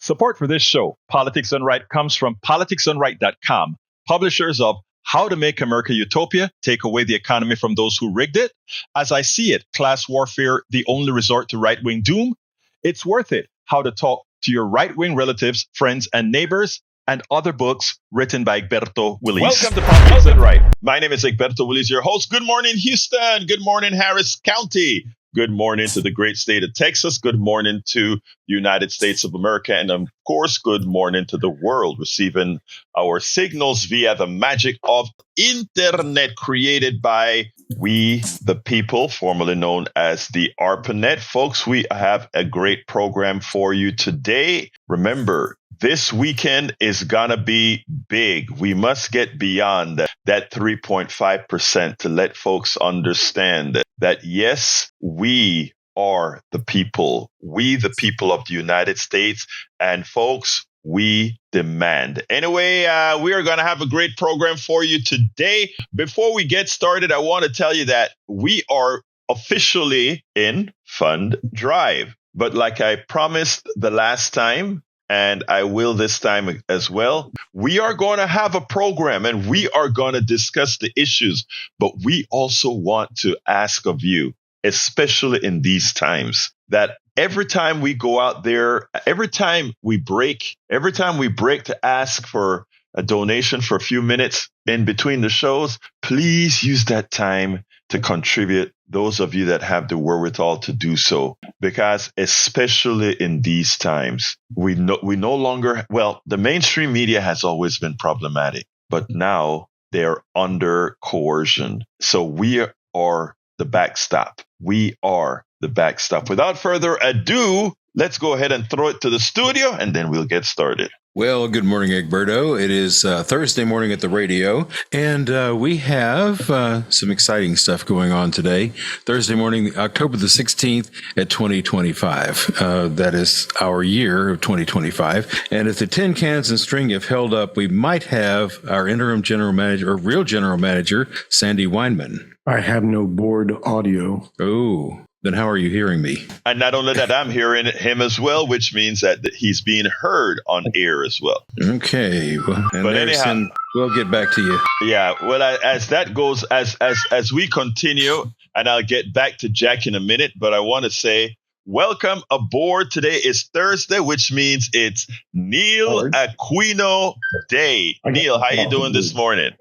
Support for this show, Politics Done Right, comes from politicsdoneright.com, publishers of How to Make America Utopia, Take Away the Economy from Those Who Rigged It, As I See It, Class Warfare, The Only Resort to Right-Wing Doom, It's Worth It, How to Talk to Your Right-Wing Relatives, Friends, and Neighbors, and other books written by Egberto, Willies. Welcome to Politics Done Right. My name is Egberto, Willies, your host. Good morning, Houston. Good morning, Harris County. Good morning to the great state of Texas. Good morning to the United States of America. And of course, good morning to the world, receiving our signals via the magic of internet created by we, the people, formerly known as the ARPANET. Folks, we have a great program for you today. Remember, this weekend is going to be big. We must get beyond that 3.5% to let folks understand that, yes, we are the people. We, the people of the United States. And folks, we demand. Anyway, we are going to have a great program for you today. Before we get started, I want to tell you that we are officially in Fund Drive. But like I promised the last time, and I will this time as well, we are going to have a program and we are going to discuss the issues. But we also want to ask of you, especially in these times, that every time we go out there, every time we break to ask for a donation for a few minutes in between the shows, please use that time to contribute, those of you that have the wherewithal to do so. Because especially in these times, we no longer, well, the mainstream media has always been problematic, but now they're under coercion. So we are the backstop. We are the backstop. Without further ado, let's go ahead and throw it to the studio and then we'll get started. Well, good morning, Egberto. It is Thursday morning at the radio, and we have some exciting stuff going on today. Thursday morning, October the 16th at 2025. That is our year of 2025. And if the tin cans and string have held up, we might have our interim general manager, or real general manager, Sandy Weinman. I have no board audio. Oh. Then how are you hearing me? And not only that, I'm hearing him as well, which means that he's being heard on air as well. Okay. Well, but anyhow, we'll get back to you. Yeah. Well, as that goes, as we continue, and I'll get back to Jack in a minute, but I want to say welcome aboard. Today is Thursday, which means it's Neil Aquino Day. Neil, how you doing this morning?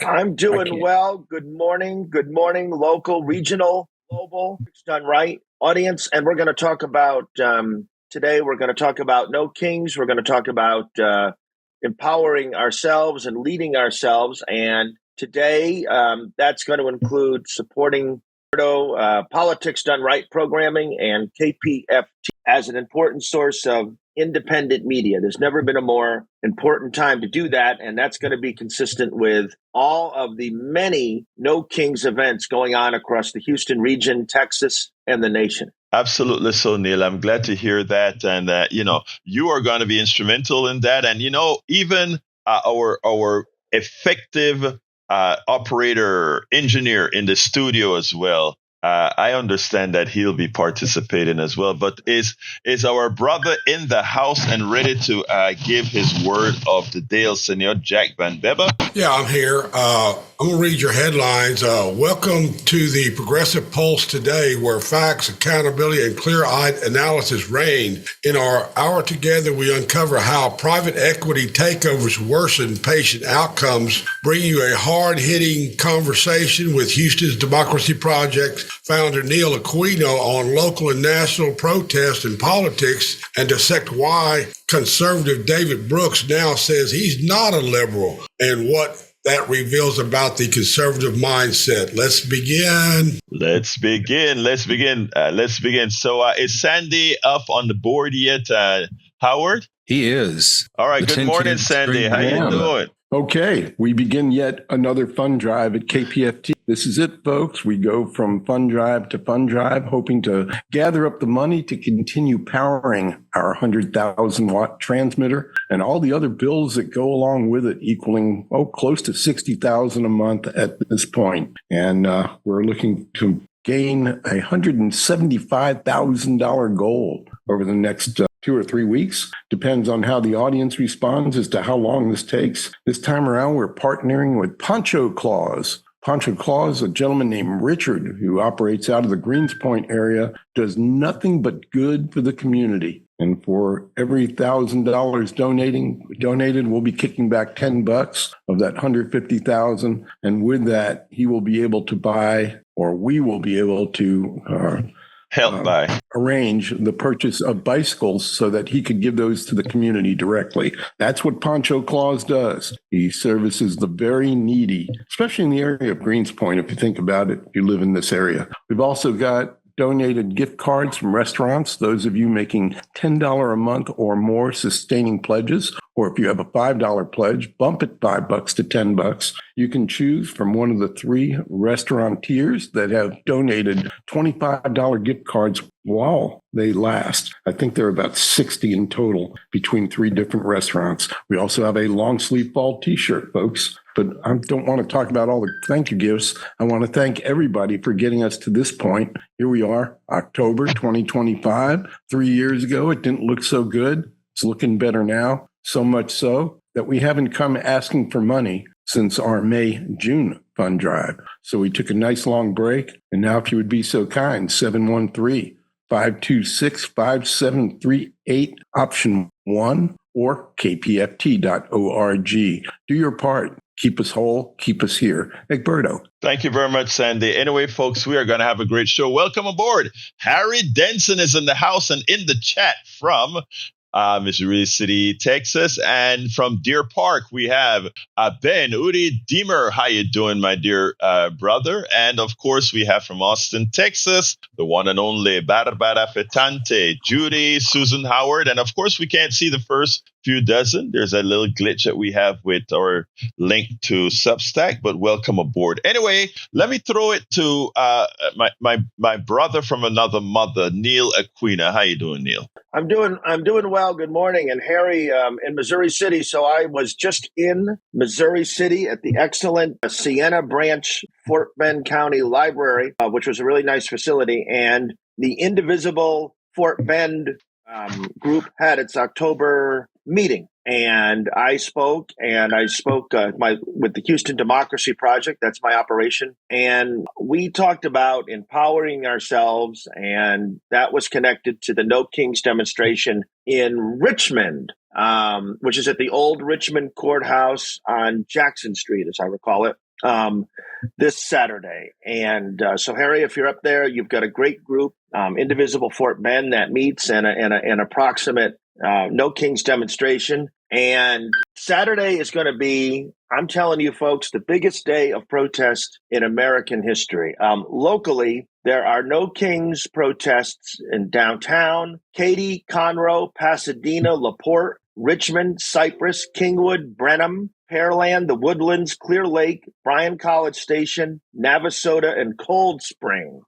I'm doing well. Good morning, local, regional, global. It's done right, audience. And we're going to talk about, today we're going to talk about no kings. We're going to talk about empowering ourselves and leading ourselves. And today that's going to include supporting Politics Done Right programming and KPFT as an important source of independent media. There's never been a more important time to do that, and that's going to be consistent with all of the many No Kings events going on across the Houston region, Texas, and the nation. Absolutely so, Neil. I'm glad to hear that. And, you are going to be instrumental in that. And, even our effective operator, engineer in the studio as well. I understand that he'll be participating as well, but is our brother in the house and ready to give his word of the day, Senor Jack Van Beba? Yeah, I'm here. I'm going to read your headlines. Welcome to the Progressive Pulse today, where facts, accountability, and clear-eyed analysis reign. In our hour together, we uncover how private equity takeovers worsen patient outcomes, bring you a hard-hitting conversation with Houston's Democracy Project founder Neil Aquino on local and national protests and politics, and dissect why conservative David Brooks now says he's not a liberal and what that reveals about the conservative mindset. Let's begin. So is Sandy up on the board yet, Howard? He is. All right. Good morning, Sandy. How you doing? Okay, we begin yet another fund drive at KPFT. This is it, folks. We go from fund drive to fund drive, hoping to gather up the money to continue powering our 100,000 watt transmitter and all the other bills that go along with it, equaling close to $60,000 a month at this point. And we're looking to gain a $175,000 goal over the next 2 or 3 weeks. Depends on how the audience responds as to how long this takes. This time around, we're partnering with Poncho Claus. Poncho Claus, a gentleman named Richard who operates out of the Greenspoint area, does nothing but good for the community. And for every $1,000 donated, we'll be kicking back $10 of that $150,000. And with that, he will be able to buy, or we will be able to help by arrange the purchase of bicycles so that he could give those to the community directly. That's what Poncho Claus does. He services the very needy, especially in the area of Greenspoint, if you think about it, if you live in this area. We've also got donated gift cards from restaurants, those of you making $10 a month or more sustaining pledges, or if you have a $5 pledge, bump it $5 to $10. You can choose from one of the 3 restaurateurs that have donated $25 gift cards while they last. I think there are about 60 in total between 3 different restaurants. We also have a long sleeve fall t-shirt, folks. But I don't want to talk about all the thank you gifts. I want to thank everybody for getting us to this point. Here we are, October 2025. 3 years ago, it didn't look so good. It's looking better now. So much so that we haven't come asking for money since our May-June fund drive. So we took a nice long break. And now if you would be so kind, 713-526-5738, option 1, or kpft.org. Do your part. Keep us whole. Keep us here. Egberto. Thank you very much, Sandy. Anyway, folks, we are going to have a great show. Welcome aboard. Harry Denson is in the house and in the chat from Missouri City, Texas. And from Deer Park, we have Ben Uri Deemer. How you doing, my dear brother? And of course, we have from Austin, Texas, the one and only Barbara Fetante, Judy, Susan Howard. And of course, we can't see the first few dozen. There's a little glitch that we have with our link to Substack, but welcome aboard. Anyway, let me throw it to my brother from another mother, Neil Aquino. How you doing, Neil? I'm doing well. Good morning. And Harry, in Missouri City. So I was just in Missouri City at the excellent Siena Branch Fort Bend County Library, which was a really nice facility. And the Indivisible Fort Bend group had its October meeting. And I spoke with the Houston Democracy Project. That's my operation. And we talked about empowering ourselves. And that was connected to the No Kings demonstration in Richmond, which is at the old Richmond Courthouse on Jackson Street, as I recall it, this Saturday. And so, Harry, if you're up there, you've got a great group, Indivisible Fort Bend, that meets and an approximate No Kings demonstration. And Saturday is going to be, I'm telling you folks, the biggest day of protest in American history. Locally, there are No Kings protests in downtown, Katy, Conroe, Pasadena, LaPorte, Richmond, Cypress, Kingwood, Brenham, Pearland, the Woodlands, Clear Lake, Bryan College Station, Navasota, and Cold Spring.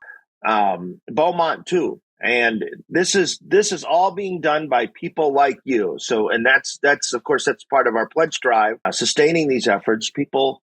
Beaumont too. And this is all being done by people like you. So, and that's of course, that's part of our pledge drive, sustaining these efforts, people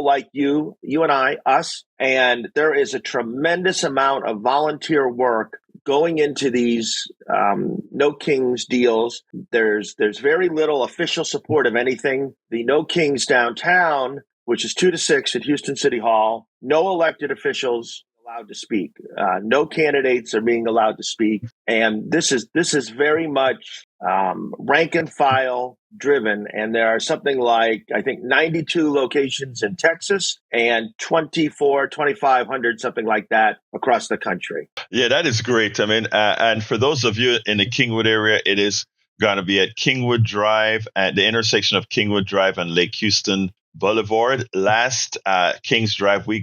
like you and I, us. And there is a tremendous amount of volunteer work going into these No Kings deals. There's very little official support of anything. The No Kings downtown, which is 2 to 6 at Houston City Hall, no elected officials allowed to speak. No candidates are being allowed to speak. And this is very much rank and file driven. And there are something like, I think, 92 locations in Texas and 2,500, something like that, across the country. Yeah, that is great. I mean, and for those of you in the Kingwood area, it is going to be at Kingwood Drive, at the intersection of Kingwood Drive and Lake Houston Boulevard. Last Kings Drive, we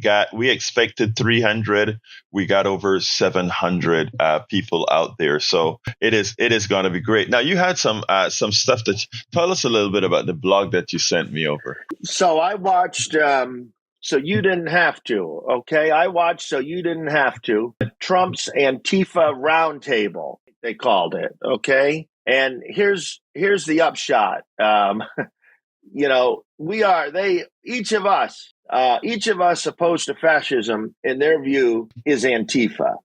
expected 300. We got over 700 people out there. So it is going to be great. Now, you had some stuff that, tell us a little bit about the blog that you sent me over. So I watched, so you didn't have to, okay? I watched So You Didn't Have to, Trump's Antifa Roundtable, they called it, okay? And here's the upshot. You know, each of us opposed to fascism, in their view, is Antifa.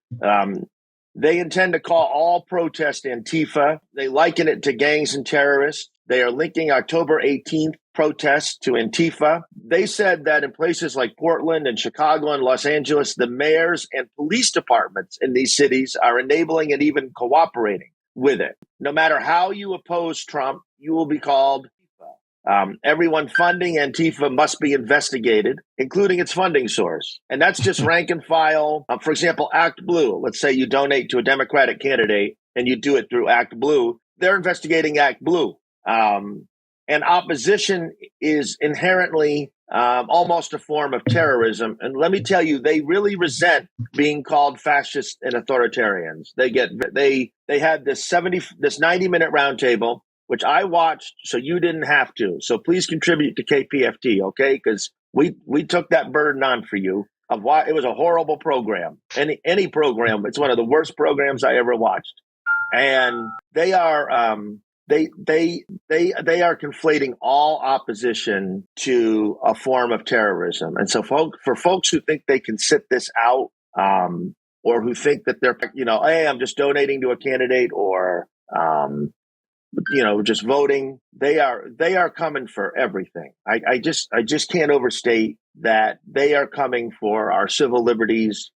They intend to call all protest Antifa. They liken it to gangs and terrorists. They are linking October 18th protests to Antifa. They said that in places like Portland and Chicago and Los Angeles, the mayors and police departments in these cities are enabling and even cooperating with it. No matter how you oppose Trump, you will be called Antifa. Everyone funding Antifa must be investigated, including its funding source. And that's just rank and file. For example, Act Blue. Let's say you donate to a Democratic candidate and you do it through Act Blue. They're investigating Act Blue. And opposition is inherently almost a form of terrorism. And let me tell you, they really resent being called fascists and authoritarians. They had this 90-minute roundtable, which I watched, so you didn't have to. So please contribute to KPFT, okay? Because we took that burden on for you of why it was a horrible program. Any program, it's one of the worst programs I ever watched. And they are they are conflating all opposition to a form of terrorism. And so for folks who think they can sit this out, or who think that they're, hey, I'm just donating to a candidate, or just voting, they are coming for everything. I just can't overstate that they are coming for our civil liberties.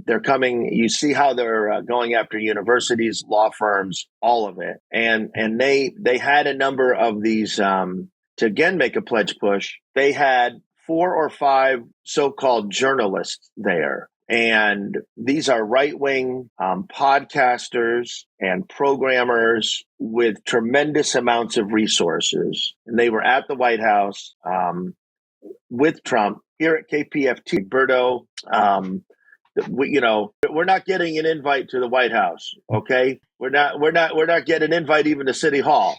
They're coming. You see how they're going after universities, law firms, all of it. And they had a number of these to again make a pledge push. They had 4 or 5 so-called journalists there. And these are right-wing podcasters and programmers with tremendous amounts of resources. And they were at the White House with Trump here at KPFT. Egberto, we're not getting an invite to the White House. Okay, we're not getting an invite even to City Hall.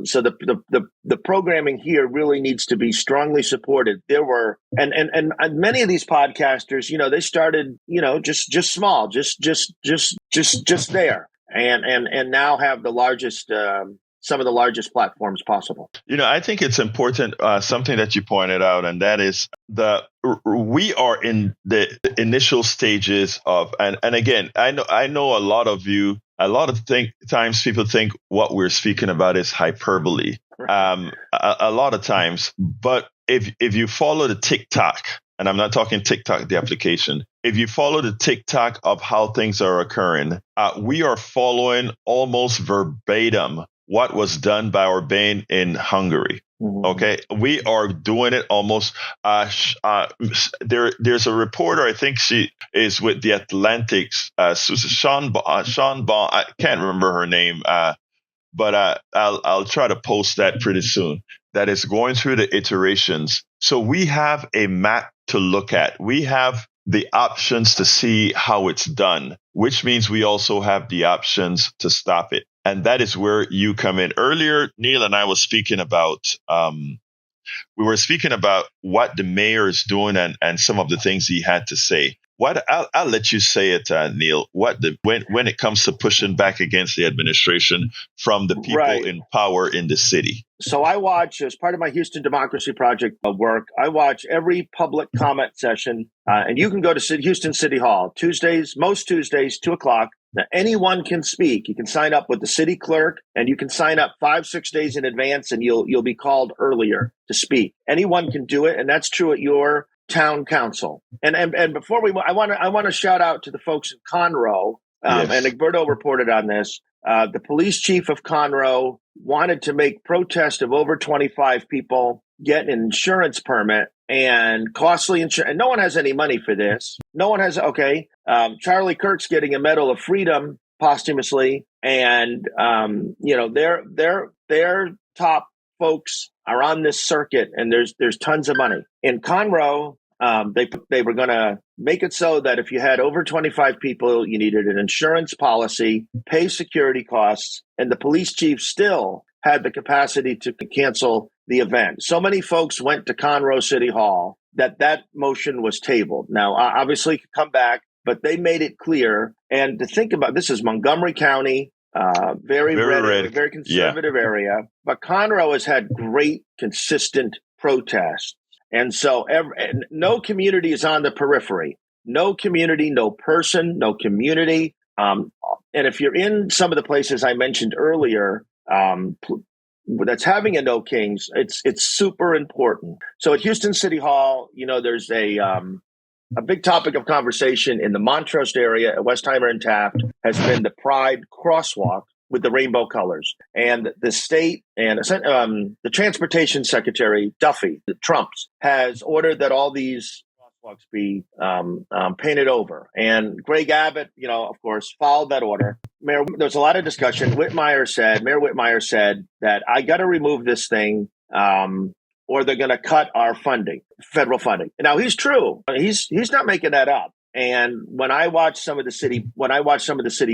So the programming here really needs to be strongly supported. There were and many of these podcasters, they started, just small, just there, and now have the largest, some of the largest platforms possible. I think it's important, something that you pointed out, and that is we are in the initial stages of, and again, I know a lot of you. A lot of times people think what we're speaking about is hyperbole. A lot of times, but if you follow the TikTok, and I'm not talking TikTok, the application, if you follow the TikTok of how things are occurring, we are following almost verbatim what was done by Orbán in Hungary. Mm-hmm. Okay, we are doing it almost. There's a reporter, I think she is with the Atlantic's, Sean Bond. I can't remember her name, but I'll try to post that pretty soon. That is going through the iterations. So we have a map to look at. We have the options to see how it's done, which means we also have the options to stop it. And that is where you come in. Earlier, Neil and I was speaking about, we were speaking about what the mayor is doing and some of the things he had to say. I'll let you say it, Neil. When it comes to pushing back against the administration from the people in power in the city. So I watch, as part of my Houston Democracy Project work, I watch every public comment session, and you can go to Houston City Hall most Tuesdays, 2:00. Now, anyone can speak. You can sign up with the city clerk, and you can sign up 5-6 days in advance, and you'll be called earlier to speak. Anyone can do it, and that's true at your town council. And before I want to shout out to the folks in Conroe, yes. And Egberto reported on this. The police chief of Conroe wanted to make protest of over 25 people get an insurance permit and costly insurance. And no one has any money for this. No one has. Okay. Charlie Kirk's getting a Medal of Freedom posthumously. And, their top folks are on this circuit, and there's tons of money. In Conroe, they were going to make it so that if you had over 25 people, you needed an insurance policy, pay security costs, and the police chief still had the capacity to cancel the event. So many folks went to Conroe City Hall that motion was tabled. Now, obviously, it could come back, but they made it clear. And to think about, this is Montgomery County, very red, very conservative area. But Conroe has had great, consistent protests. And so no community is on the periphery. No community, no person, no community And if you're in some of the places I mentioned earlier, that's having a No Kings, it's super important. So at Houston City Hall, there's a big topic of conversation in the Montrose area at Westheimer and Taft has been the Pride crosswalk with the rainbow colors. And the state and the Transportation Secretary, Duffy, the Trumps, has ordered that all these crosswalks be painted over. And Greg Abbott, of course, followed that order. There's a lot of discussion. Mayor Whitmire said that I got to remove this thing or they're going to cut our funding, federal funding. Now, he's true. He's not making that up. And when I watched some of the city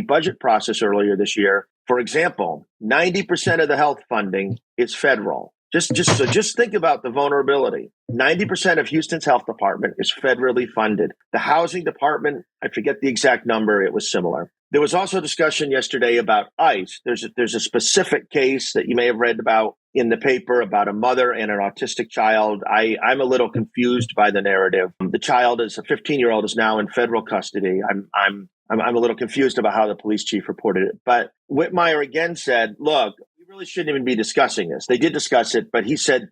budget process earlier this year, for example, 90% of the health funding is federal. Just think about the vulnerability. 90% of Houston's health department is federally funded. The housing department, I forget the exact number, it was similar. There was also discussion yesterday about ICE. There's a specific case that you may have read about in the paper about a mother and an autistic child. I'm a little confused by the narrative. The child is a 15-year-old is now in federal custody. I'm a little confused about how the police chief reported it. But Whitmire again said, look, we really shouldn't even be discussing this. They did discuss it, but he said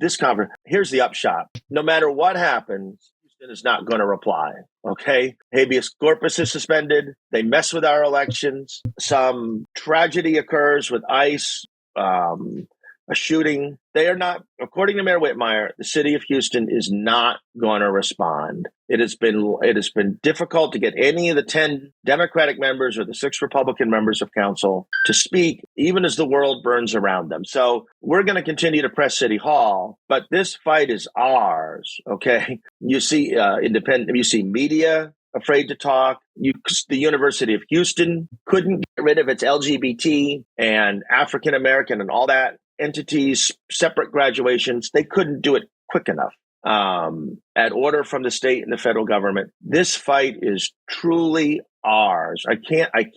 here's the upshot. No matter what happens, Houston is not going to reply. Okay. Habeas corpus is suspended. They mess with our elections. Some tragedy occurs with ICE, a shooting. They are not, according to Mayor Whitmire, the city of Houston is not going to respond. It has been difficult to get any of the 10 Democratic members or the 6 Republican members of council to speak, even as the world burns around them. So we're going to continue to press City Hall, but this fight is ours. Okay. You see you see media afraid to talk. The University of Houston couldn't get rid of its LGBT and African American and all that entities, separate graduations. They couldn't do it quick enough. At order from the state and the federal government, this fight is truly ours. I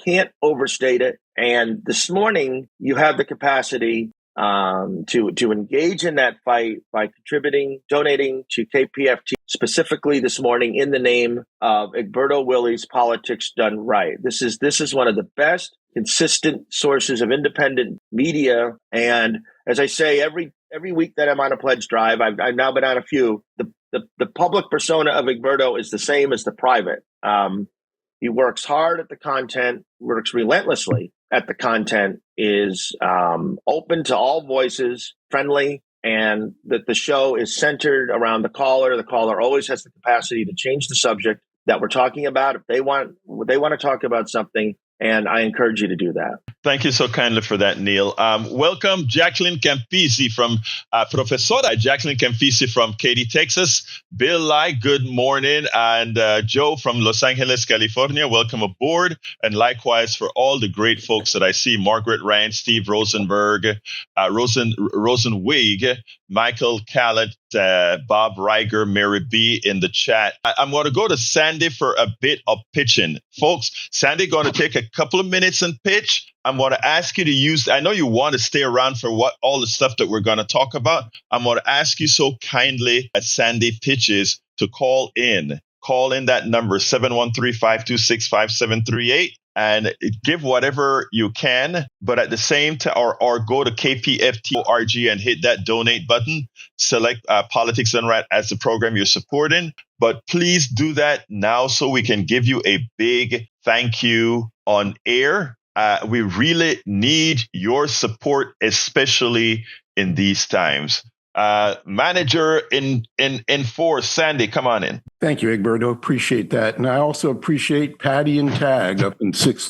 can't overstate it. And this morning, you have the capacity to engage in that fight by donating to KPFT, specifically this morning in the name of Egberto Willies, Politics Done Right. This is one of the best consistent sources of independent media. And as I say, every week that I'm on a pledge drive, I've now been on a few. The public persona of Egberto is the same as the private. He works hard at the content, works relentlessly at the content, is open to all voices, friendly, and that the show is centered around the caller. The caller always has the capacity to change the subject that we're talking about if they want to talk about something. And I encourage you to do that. Thank you so kindly for that, Neil. Welcome, Jacqueline Campisi from Professora Jacqueline Campisi from Katy, Texas. Bill Lai, good morning. And Joe from Los Angeles, California, welcome aboard. And likewise for all the great folks that I see, Margaret Ryan, Steve Rosenberg, Rosenwig, Michael Callett, Bob Reiger, Mary B in the chat. I'm going to go to Sandy for a bit of pitching. Folks, Sandy going to take a couple of minutes and pitch. I'm going to ask you to use, I know you want to stay around for all the stuff that we're going to talk about. I'm going to ask you so kindly as Sandy pitches to call in. Call in that number, 713-526-5738. And give whatever you can, but at the same time, or go to kpft.org and hit that donate button. Select Politics Done Right as the program you're supporting. But please do that now so we can give you a big thank you on air. We really need your support, especially in these times. Manager in force, Sandy, come on in. Thank you, Egberto. Appreciate that. And I also appreciate Patty and Tag up in Six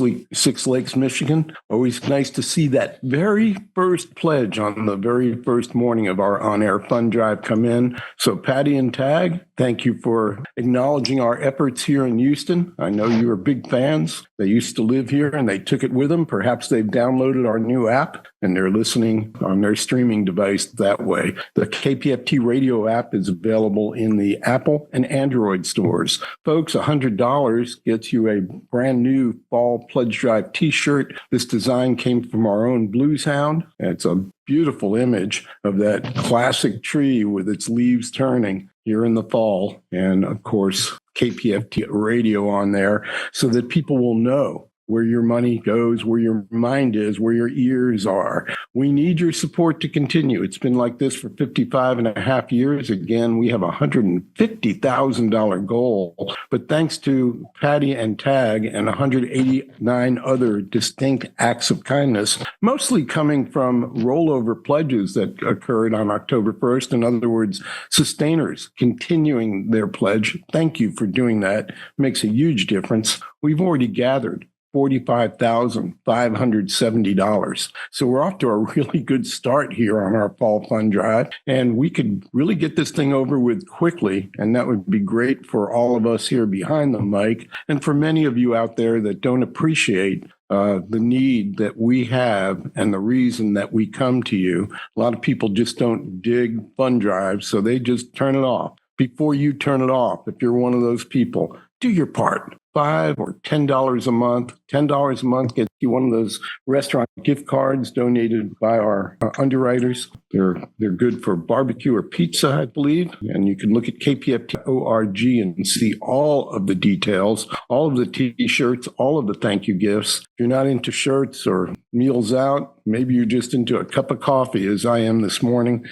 Lakes, Michigan. Always nice to see that very first pledge on the very first morning of our on-air fund drive come in. So Patty and Tag, thank you for acknowledging our efforts here in Houston. I know you are big fans. They used to live here and they took it with them. Perhaps they've downloaded our new app and they're listening on their streaming device that way. The KPFT radio app is available in the Apple and Android stores. Folks, $100 gets you a brand new fall pledge drive t-shirt. This design came from our own Blues Hound. It's a beautiful image of that classic tree with its leaves turning here in the fall. And of course, KPFT radio on there so that people will know where your money goes, where your mind is, where your ears are. We need your support to continue. It's been like this for 55 and a half years. Again, we have a $150,000 goal, but thanks to Patty and Tag and 189 other distinct acts of kindness, mostly coming from rollover pledges that occurred on October 1st. In other words, sustainers continuing their pledge. Thank you for doing that. Makes a huge difference. We've already gathered $45,570. So we're off to a really good start here on our fall fund drive, and we could really get this thing over with quickly, and that would be great for all of us here behind the mic and for many of you out there that don't appreciate the need that we have and the reason that we come to you. A lot of people just don't dig fund drives, so they just turn it off. Before you turn it off, if you're one of those people, do your part. $5 or $10 a month. $10 a month gets you one of those restaurant gift cards donated by our underwriters. They're good for barbecue or pizza, I believe. And you can look at kpft.org and see all of the details, all of the T-shirts, all of the thank you gifts. If you're not into shirts or meals out, maybe you're just into a cup of coffee, as I am this morning.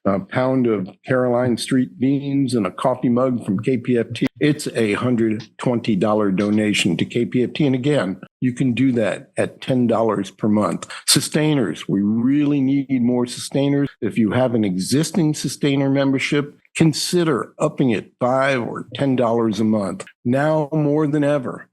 A pound of Caroline Street beans and a coffee mug from KPFT. It's a $120 donation to KPFT. And again, you can do that at $10 per month. Sustainers, we really need more sustainers. If you have an existing sustainer membership, consider upping it $5 or $10 a month. Now more than ever,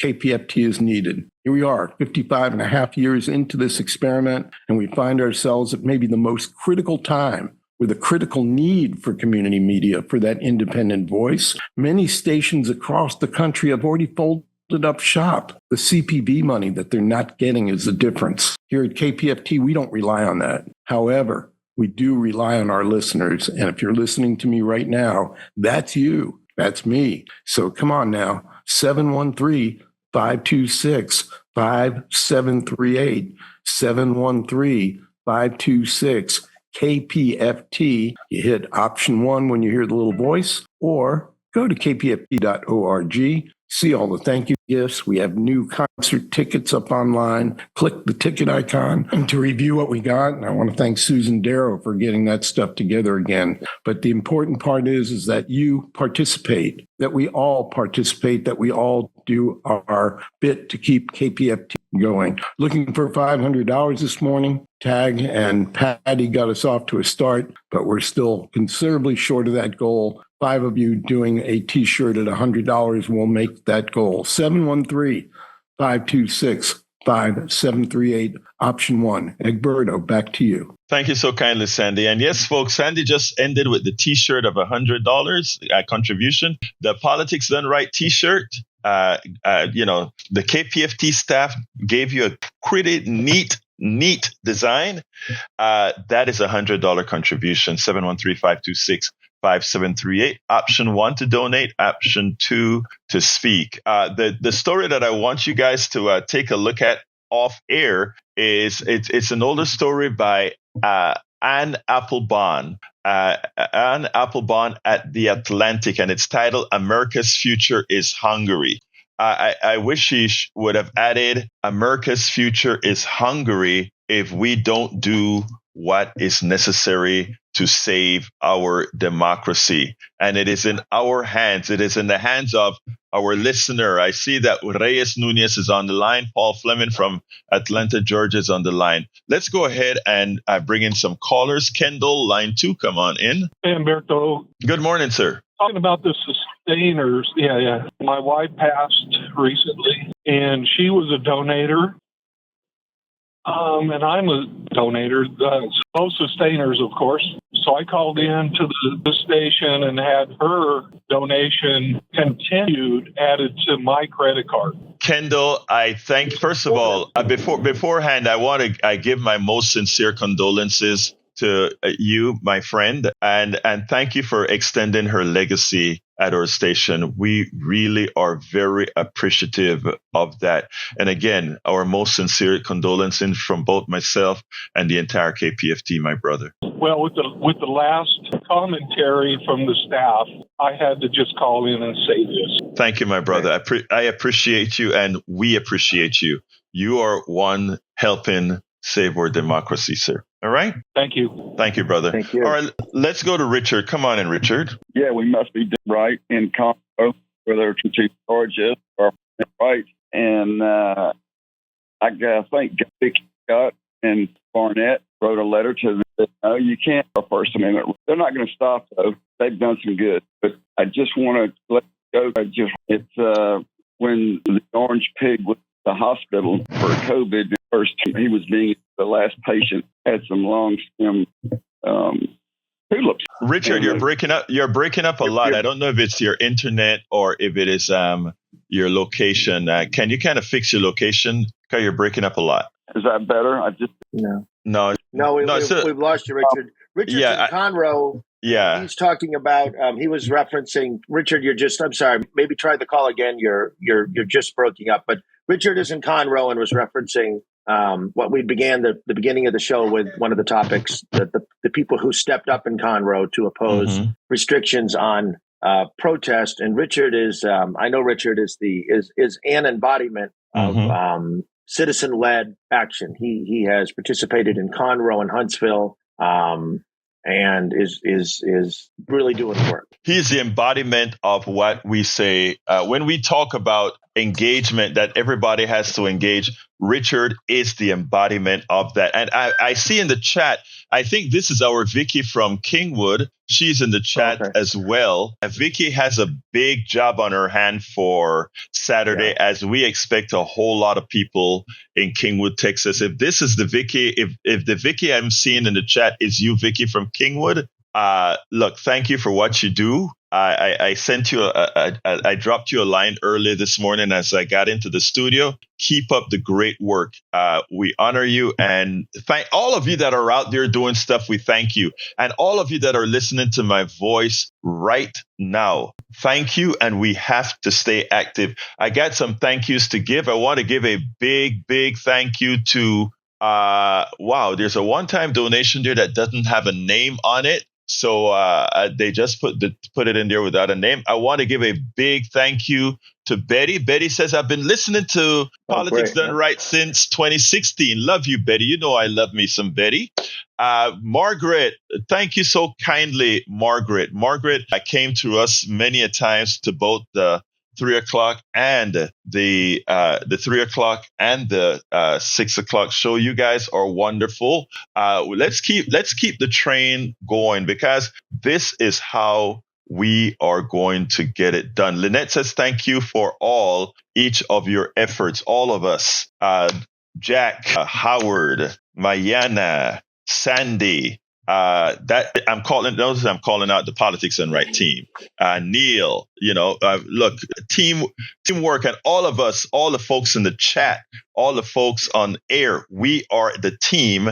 KPFT is needed. Here we are, 55 and a half years into this experiment, and we find ourselves at maybe the most critical time with a critical need for community media, for that independent voice. Many stations across the country have already folded up shop. The CPB money that they're not getting is the difference. Here at KPFT, we don't rely on that. However, we do rely on our listeners, and if you're listening to me right now, that's you. That's me. So come on now, 713-526-5738, 713-526-KPFT. You hit option 1 when you hear the little voice, or go to kpft.org. See all the thank you gifts. We have new concert tickets up online. Click the ticket icon to review what we got. And I want to thank Susan Darrow for getting that stuff together again. But the important part is that you participate, that we all participate, that we all do our bit to keep KPFT going. Looking for $500 this morning. Tag and Patty got us off to a start, but we're still considerably short of that goal. 5 of you doing a T-shirt at $100 will make that goal. 713-526-5738, option 1. Egberto, back to you. Thank you so kindly, Sandy. And yes, folks, Sandy just ended with the T-shirt of $100 contribution. The Politics Done Right T-shirt. The KPFT staff gave you a pretty neat design. That is a $100 contribution. 713-526-5738. Option 1 to donate. Option 2 to speak. The story that I want you guys to take a look at off air is it's an older story by Anne Applebaum. Anne Applebaum at The Atlantic, and it's titled "America's Future is Hungary." I wish she would have added "America's future is Hungary if we don't do what is necessary to save our democracy." And it is in our hands. It is in the hands of our listener. I see that Reyes Nunez is on the line. Paul Fleming from Atlanta, Georgia is on the line. Let's go ahead and bring in some callers. Kendall, line 2, come on in. Hey, Egberto. Good morning, sir. Talking about the sustainers. Yeah. My wife passed recently, and she was a donator. And I'm a donator, both sustainers, of course. So I called in to the station and had her donation added to my credit card. Kendall, I thank, first of all, beforehand, I give my most sincere condolences to you, my friend, and thank you for extending her legacy at our station. We really are very appreciative of that. And again, our most sincere condolences from both myself and the entire KPFT, my brother. Well, with the last commentary from the staff, I had to just call in and say this. Thank you, my brother. I appreciate you, and we appreciate you. You are one helping save our democracy, sir. All right? Thank you. Thank you, brother. Thank you. All right, let's go to Richard. Come on in, Richard. Yeah, we must be right in Congo, whether it's in Georgia or right. And I think Vicky Scott and Barnett wrote a letter to them that, no, you can't have a First Amendment. They're not going to stop, though. They've done some good. But I just want to let go. It's when the orange pig was at the hospital for COVID, first he was being the last patient, had some long stem tulips. Richard, And, you're breaking up. You're breaking up a lot. I don't know if it's your internet or if it is your location. Can you kind of fix your location? Because you're breaking up a lot. Is that better? No, we've lost you, Richard. Richard's in Conroe. Yeah. He's talking about. He was referencing Richard. I'm sorry. Maybe try the call again. You're just breaking up. But Richard is in Conroe and was referencing what we began the beginning of the show with. One of the topics that the people who stepped up in Conroe to oppose restrictions on protest. And Richard is. I know Richard is an embodiment of citizen-led action. He has participated in Conroe and Huntsville. And is really doing the work. He's the embodiment of what we say when we talk about engagement, that everybody has to engage. Richard is the embodiment of that. And I see in the chat, I think this is our Vicky from Kingwood. She's in the chat as well. Vicky has a big job on her hand for Saturday, as we expect a whole lot of people in Kingwood, Texas. If this is the Vicky, if the Vicky I'm seeing in the chat is you, Vicky from Kingwood, look, thank you for what you do. I sent you I dropped you a line earlier this morning as I got into the studio. Keep up the great work. We honor you, and thank all of you that are out there doing stuff. We thank you. And all of you that are listening to my voice right now, thank you. And we have to stay active. I got some thank yous to give. I want to give a big thank you to there's a one-time donation there that doesn't have a name on it. So they just put it in there without a name. I want to give a big thank you to Betty. Betty says, I've been listening to Politics Done Right since 2016. Love you, Betty. You know I love me some Betty. Margaret, thank you so kindly, Margaret. Margaret came to us many a times to both the 3 o'clock and the 3 o'clock and the 6 o'clock show. You guys are wonderful. Let's keep the train going, because this is how we are going to get it done. Lynette says, thank you for each of your efforts. All of us, Jack, Howard, Mayana, Sandy, that I'm calling out the Politics and Right team. Neil, look, teamwork, and all of us, all the folks in the chat, all the folks on air, we are the team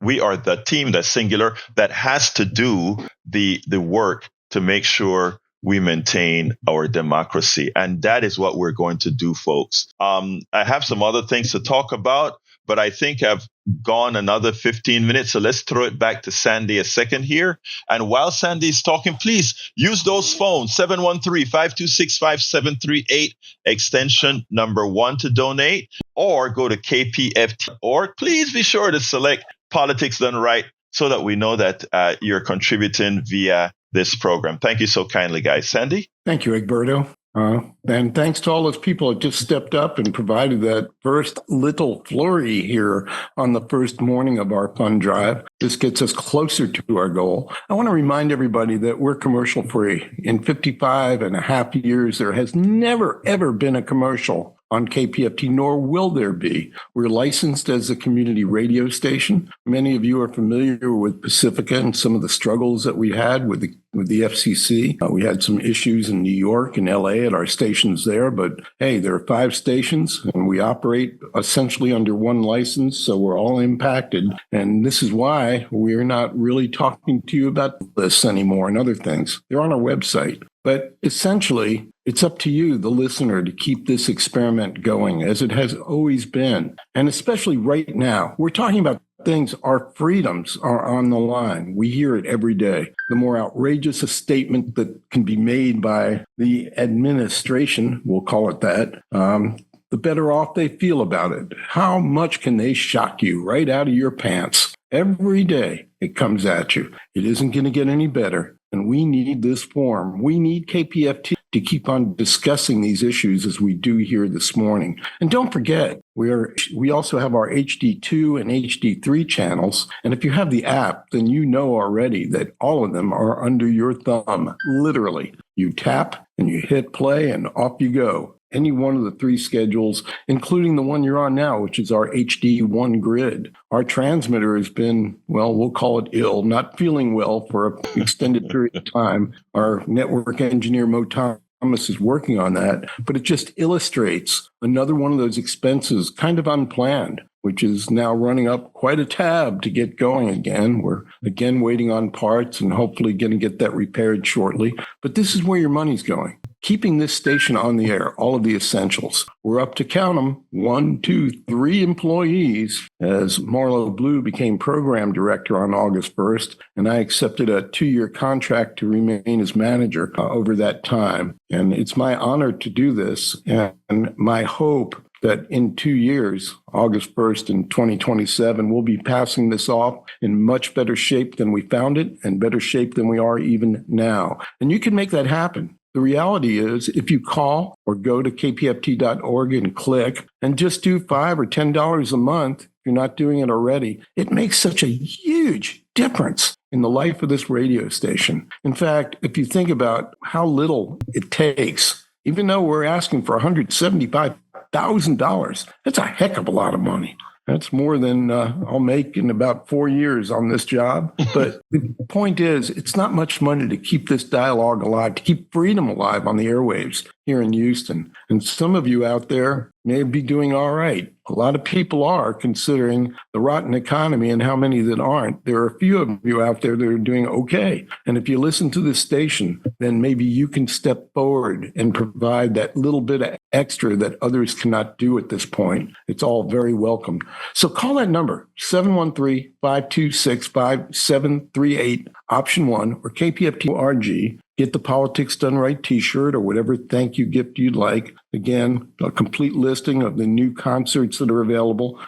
we are the team, that's singular, that has to do the work to make sure we maintain our democracy. And that is what we're going to do, folks. I have some other things to talk about, but I think I've gone another 15 minutes. So let's throw it back to Sandy a second here. And while Sandy's talking, please use those phones, 713-526-5738, extension number 1 to donate, or go to KPFT, or please be sure to select Politics Done Right so that we know that you're contributing via this program. Thank you so kindly, guys. Sandy? Thank you, Egberto. And thanks to all those people that just stepped up and provided that first little flurry here on the first morning of our fund drive. This gets us closer to our goal. I want to remind everybody that we're commercial free. In 55 and a half years, there has never, ever been a commercial on KPFT, nor will there be. We're licensed as a community radio station. Many of you are familiar with Pacifica and some of the struggles that we had with the FCC. We had some issues in New York and LA at our stations there, but hey, there are 5 stations and we operate essentially under one license, so we're all impacted. And this is why we're not really talking to you about this anymore and other things. They're on our website. But essentially, it's up to you, the listener, to keep this experiment going as it has always been. And especially right now, we're talking about things, our freedoms are on the line. We hear it every day. The more outrageous a statement that can be made by the administration, we'll call it that, the better off they feel about it. How much can they shock you right out of your pants? Every day it comes at you. It isn't going to get any better. And we need this forum. We need KPFT to keep on discussing these issues as we do here this morning. And don't forget, we also have our HD2 and HD3 channels. And if you have the app, then you know already that all of them are under your thumb. Literally, you tap and you hit play and off you go. Any one of the three schedules, including the one you're on now, which is our HD1 grid. Our transmitter has been, well, we'll call it ill, not feeling well for an extended period of time. Our network engineer, Mo Thomas, is working on that, but it just illustrates another one of those expenses, kind of unplanned, which is now running up quite a tab to get going again. We're again waiting on parts and hopefully going to get that repaired shortly. But this is where your money's going. Keeping this station on the air, all of the essentials. We're up to count them, 1, 2, 3 employees, as Marlo Blue became program director on August 1st, and I accepted a 2-year contract to remain as manager over that time. And it's my honor to do this, and my hope that in 2 years, August 1st in 2027, we'll be passing this off in much better shape than we found it and better shape than we are even now. And you can make that happen. The reality is, if you call or go to kpft.org and click and just do $5 or $10 a month, if you're not doing it already, it makes such a huge difference in the life of this radio station. In fact, if you think about how little it takes, even though we're asking for $175,000, that's a heck of a lot of money. That's more than I'll make in about 4 years on this job. But the point is, it's not much money to keep this dialogue alive, to keep freedom alive on the airwaves here in Houston. And some of you out there may be doing all right. A lot of people are, considering the rotten economy and how many that aren't. There are a few of you out there that are doing okay. And if you listen to this station, then maybe you can step forward and provide that little bit of extra that others cannot do at this point. It's all very welcome. So call that number, 713-526-5738, option 1, or KPFT.org. Get the Politics Done Right t-shirt or whatever thank you gift you'd like. Again, a complete listing of the new concerts that are available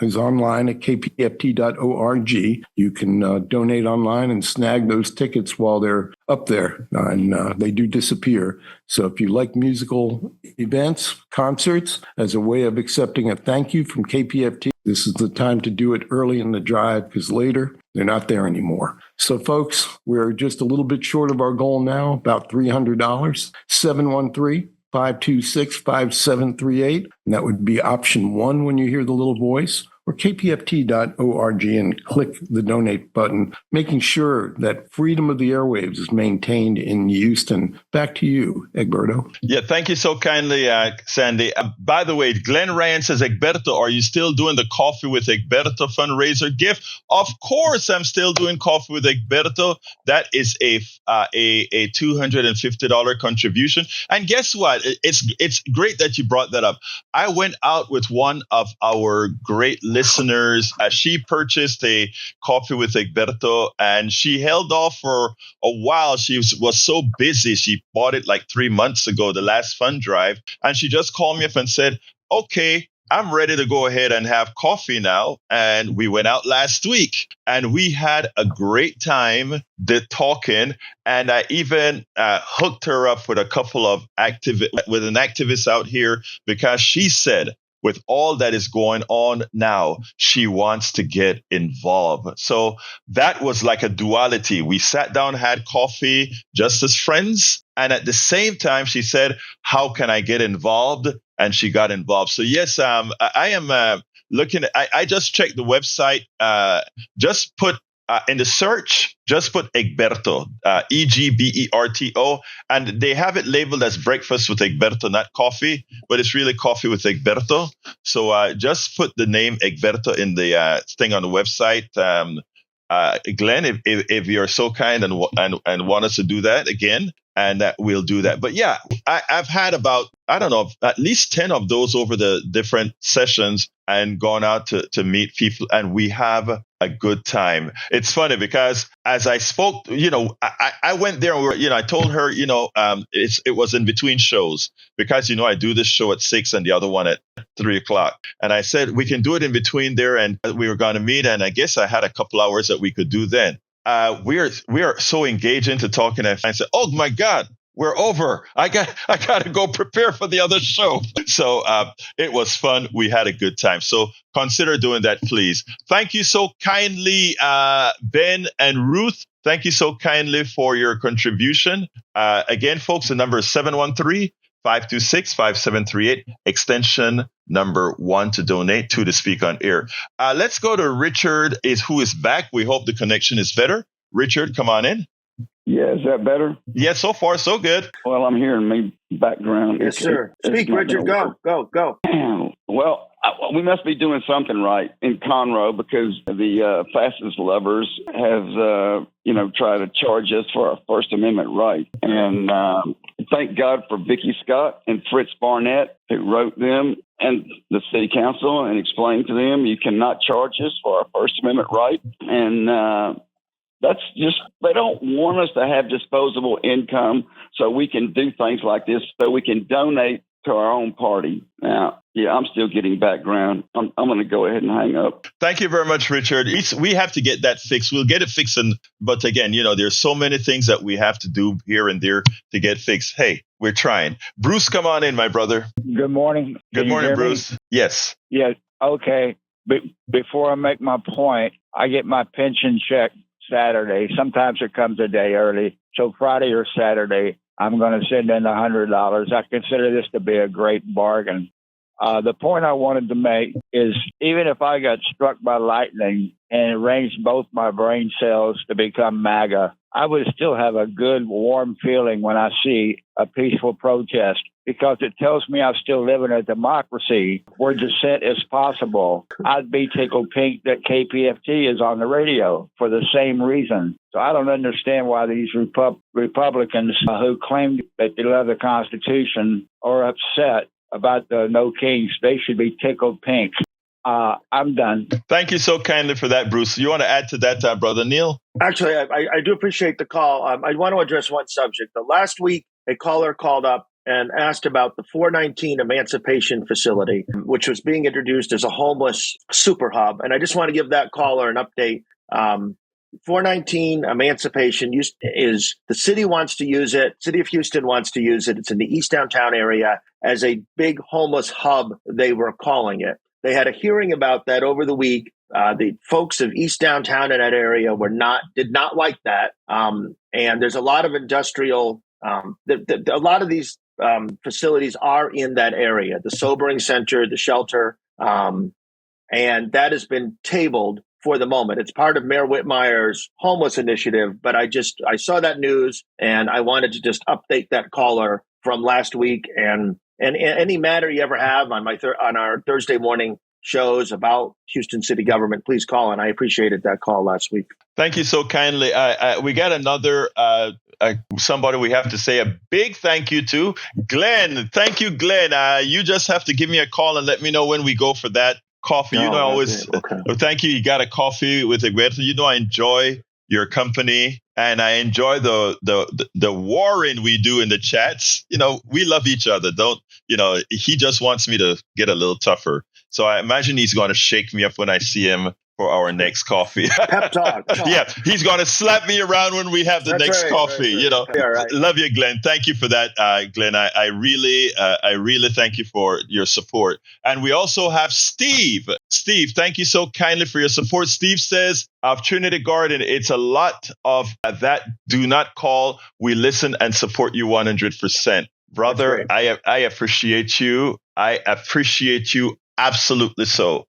is online at kpft.org. You can donate online and snag those tickets while they're up there, and they do disappear. So if you like musical events, concerts, as a way of accepting a thank you from KPFT, this is the time to do it early in the drive, because later they're not there anymore. So folks, we're just a little bit short of our goal now, about $300. 713-526-5738. And that would be option 1 when you hear the little voice, or kpft.org and click the donate button, making sure that freedom of the airwaves is maintained in Houston. Back to you, Egberto. Yeah, thank you so kindly, Sandy. By the way, Glenn Ryan says, Egberto, are you still doing the Coffee with Egberto fundraiser gift? Of course, I'm still doing Coffee with Egberto. That is a $250 contribution. And guess what? It's great that you brought that up. I went out with one of our great listeners. She purchased a Coffee with Egberto, and she held off for a while. She was so busy. She bought it like 3 months ago, the last fund drive, and she just called me up and said, okay, I'm ready to go ahead and have coffee now. And we went out last week and we had a great time talking. And I even hooked her up with a couple of with an activist out here, because she said, with all that is going on now, she wants to get involved. So that was like a duality. We sat down, had coffee just as friends. And at the same time, she said, how can I get involved? And she got involved. So yes, I am looking at, I just checked the website, just put in the search, just put Egberto, Egberto, and they have it labeled as breakfast with Egberto, not coffee, but it's really coffee with Egberto. So just put the name Egberto in the thing on the website. Glenn, if you're so kind and want us to do that again, and we'll do that. But yeah, I've had about, I don't know, at least 10 of those over the different sessions and gone out to meet people, and we have a good time. It's funny because as I spoke, I went there and I told her, it was in between shows because, I do this show at 6 and the other one at 3:00. And I said, we can do it in between there, and we were going to meet. And I guess I had a couple hours that we could do then. We are so engaged into talking, and I said, oh my God, we're over. I got to go prepare for the other show. So it was fun. We had a good time. So consider doing that, please. Thank you so kindly, Ben and Ruth. Thank you so kindly for your contribution. Again, folks, the number is 713-526-5738, extension number 1 to donate, 2 to speak on air. Let's go to Richard, who is back. We hope the connection is better. Richard, come on in. Yeah, is that better? Yeah, so far, so good. Well, I'm hearing me background. Yes, sir. Speak, Richard. Go. Well, we must be doing something right in Conroe because the fastest lovers have, tried to charge us for our First Amendment right. And thank God for Vicki Scott and Fritz Barnett, who wrote them and the city council and explained to them, you cannot charge us for our First Amendment right. And that's just, they don't want us to have disposable income so we can do things like this, so we can donate to our own party. Now, yeah, I'm still getting background. I'm going to go ahead and hang up. Thank you very much, Richard. We have to get that fixed. We'll get it fixed. But again, there's so many things that we have to do here and there to get fixed. Hey, we're trying. Bruce, come on in, my brother. Good morning. Good morning, Bruce. Me? Yes. Yeah. Okay. Before I make my point, I get my pension check Saturday. Sometimes it comes a day early. So Friday or Saturday, I'm going to send in $100. I consider this to be a great bargain. The point I wanted to make is even if I got struck by lightning and arranged both my brain cells to become MAGA, I would still have a good, warm feeling when I see a peaceful protest because it tells me I still live in a democracy where dissent is possible. I'd be tickled pink that KPFT is on the radio for the same reason. So I don't understand why these Republicans who claim that they love the Constitution are upset about the No Kings. They should be tickled pink. I'm done. Thank you so kindly for that, Bruce. You want to add to that, Brother Neil? Actually, I do appreciate the call. I want to address one subject. Last week, a caller called up and asked about the 419 Emancipation Facility, which was being introduced as a homeless super hub. And I just want to give that caller an update. 419 Emancipation is the city wants to use it. City of Houston wants to use it. It's in the East Downtown area as a big homeless hub, they were calling it. They had a hearing about that over the week. The folks of East Downtown in that area did not like that. And there's a lot of industrial, a lot of these facilities are in that area, the sobering center, the shelter, and that has been tabled for the moment. It's part of Mayor Whitmire's homeless initiative, but I saw that news and I wanted to just update that caller from last week. And any matter you ever have on our Thursday morning shows about Houston city government, please call. And I appreciated that call last week. Thank you so kindly. We got another somebody we have to say a big thank you to. Glenn. Thank you, Glenn. You just have to give me a call and let me know when we go for that coffee. Okay. Thank you. You got a coffee with Egberto. I enjoy your company and I enjoy the warring we do in the chats. We love each other. He just wants me to get a little tougher. So I imagine he's going to shake me up when I see him for our next coffee. Pep talk. Yeah, he's going to slap me around when we have the next coffee. Right. Love you, Glenn. Thank you for that, Glenn. I really thank you for your support. And we also have Steve. Steve, thank you so kindly for your support. Steve says of Trinity Garden, it's a lot of that. Do not call. We listen and support you 100%. Brother, I appreciate you. I appreciate you. Absolutely so.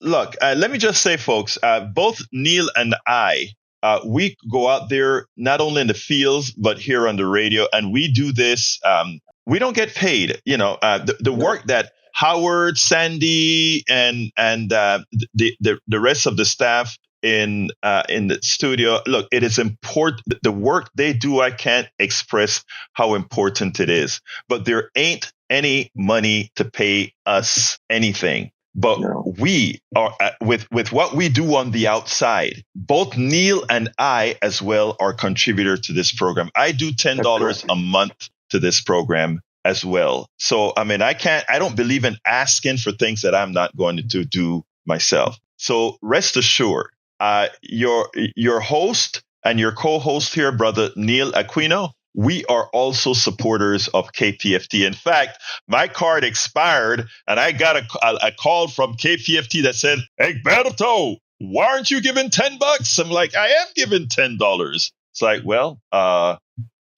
Look, let me just say, folks, both Neil and I, we go out there not only in the fields, but here on the radio, and we do this. We don't get paid. The work that Howard, Sandy, and the rest of the staff in the studio. Look, it is important. The work they do, I can't express how important it is. But there ain't any money to pay us anything. But we are with what we do on the outside. Both Neil and I, as well, are contributor to this program. I do $10 a month to this program as well. So, I mean, I don't believe in asking for things that I'm not going to do myself. So rest assured, your host and your co-host here, brother Neil Aquino, we are also supporters of KPFT. In fact, my card expired and I got a call from KPFT that said, Egberto, why aren't you giving $10? I'm like, I am giving $10. It's like, well,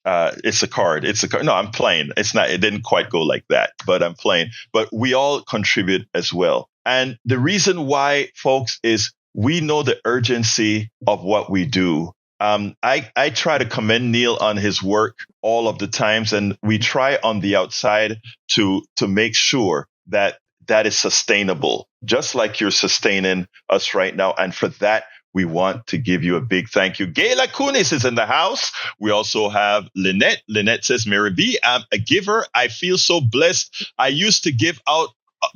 it's a card. It's a card. No, I'm playing. It didn't quite go like that, but I'm playing. But we all contribute as well. And the reason why, folks, is we know the urgency of what we do. I try to commend Neil on his work all of the times, and we try on the outside to make sure that is sustainable, just like you're sustaining us right now. And for that, we want to give you a big thank you. Gail Akunis is in the house. We also have Lynette. Lynette says, Mary B, I'm a giver. I feel so blessed. I used to give out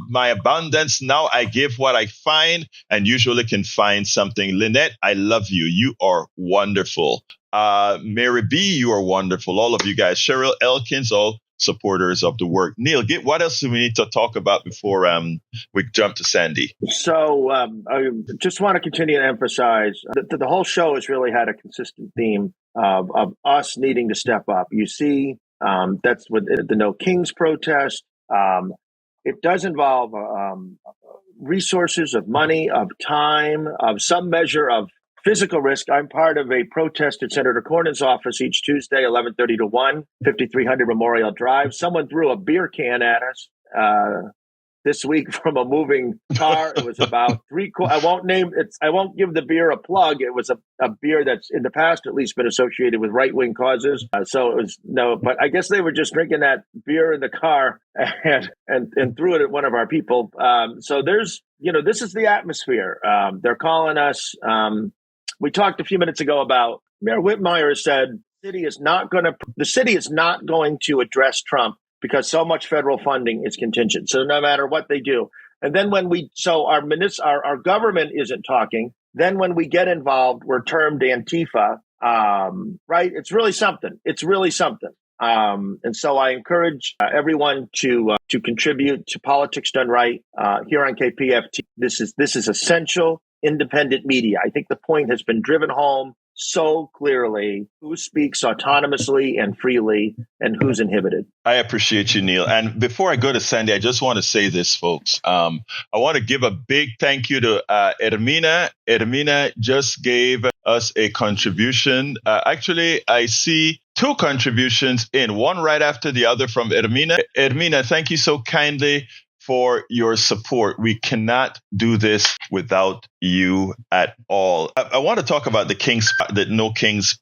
my abundance. Now I give what I find and usually can find something. Lynette, I love you. You are wonderful. Mary B, you are wonderful. All of you guys. Cheryl Elkins, all supporters of the work. Neil, what else do we need to talk about before we jump to Sandy? So I just want to continue to emphasize that the whole show has really had a consistent theme of us needing to step up. You see, that's with the No Kings protest. It does involve resources of money, of time, of some measure of physical risk. I'm part of a protest at Senator Cornyn's office each Tuesday, 11:30 to 1, 5300 Memorial Drive. Someone threw a beer can at us this week from a moving car. It was about I won't give the beer a plug. It was a beer that's in the past at least been associated with right-wing causes. So it was but I guess they were just drinking that beer in the car and threw it at one of our people. So there's, this is the atmosphere. They're calling us. We talked a few minutes ago about Mayor Whitmire said the city is not going to address Trump because so much federal funding is contingent. So no matter what they do. And then our government isn't talking. Then when we get involved, we're termed Antifa, right? It's really something. And so I encourage everyone to contribute to Politics Done Right here on KPFT. This is essential independent media. I think the point has been driven home so clearly: who speaks autonomously and freely and who's inhibited. I appreciate you, Neil. And before I go to Sandy, I just want to say this, folks. I want to give a big thank you to Ermina. Ermina just gave us a contribution. Actually, I see two contributions in, one right after the other from Ermina. Ermina, thank you so kindly for your support. We cannot do this without you at all. I want to talk about the No Kings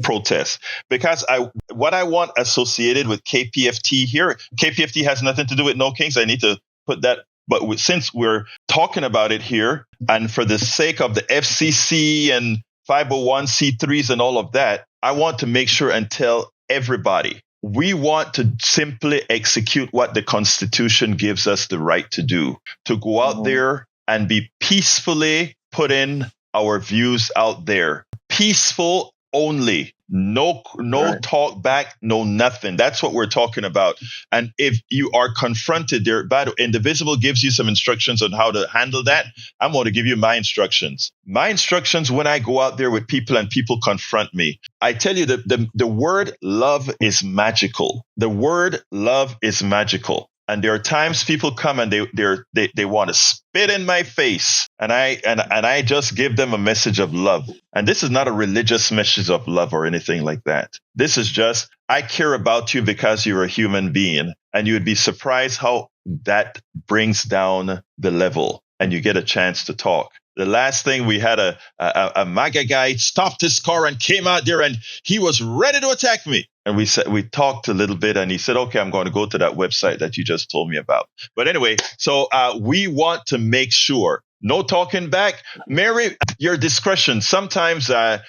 protest, because what I want associated with KPFT here, KPFT has nothing to do with No Kings. I need to put that. But since we're talking about it here, and for the sake of the FCC and 501c3s and all of that, I want to make sure and tell everybody, we want to simply execute what the Constitution gives us the right to do, to go out there and be peacefully putting our views out there. Peaceful only. No right. Talk back, no nothing. That's what we're talking about. And if you are confronted there, Indivisible gives you some instructions on how to handle that. I'm going to give you my instructions. My instructions when I go out there with people and people confront me. I tell you that the word love is magical. The word love is magical. And there are times people come and they want to spit in my face, and I just give them a message of love. And this is not a religious message of love or anything like that. This is just, I care about you because you're a human being, and you would be surprised how that brings down the level and you get a chance to talk. The last thing, we had a MAGA guy stopped his car and came out there and he was ready to attack me. And we talked a little bit and he said, okay, I'm going to go to that website that you just told me about. But anyway, so we want to make sure No talking back. Mary, your discretion. Sometimes a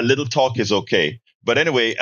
little talk is okay. But anyway,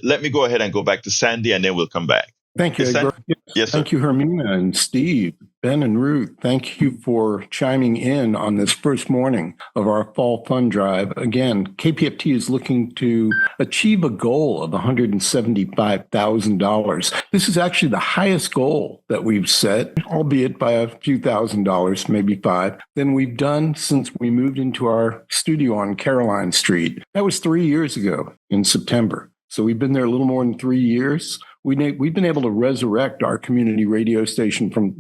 let me go ahead and go back to Sandy, and then we'll come back. Thank you, Egberto. Yes, sir. Thank you, Hermina and Steve, Ben and Ruth. Thank you for chiming in on this first morning of our fall fund drive. Again, KPFT is looking to achieve a goal of $175,000. This is actually the highest goal that we've set, albeit by a few $1,000s, maybe $5, than we've done since we moved into our studio on Caroline Street. That was 3 years ago in September. So we've been there a little more than 3 years. We've been able to resurrect our community radio station from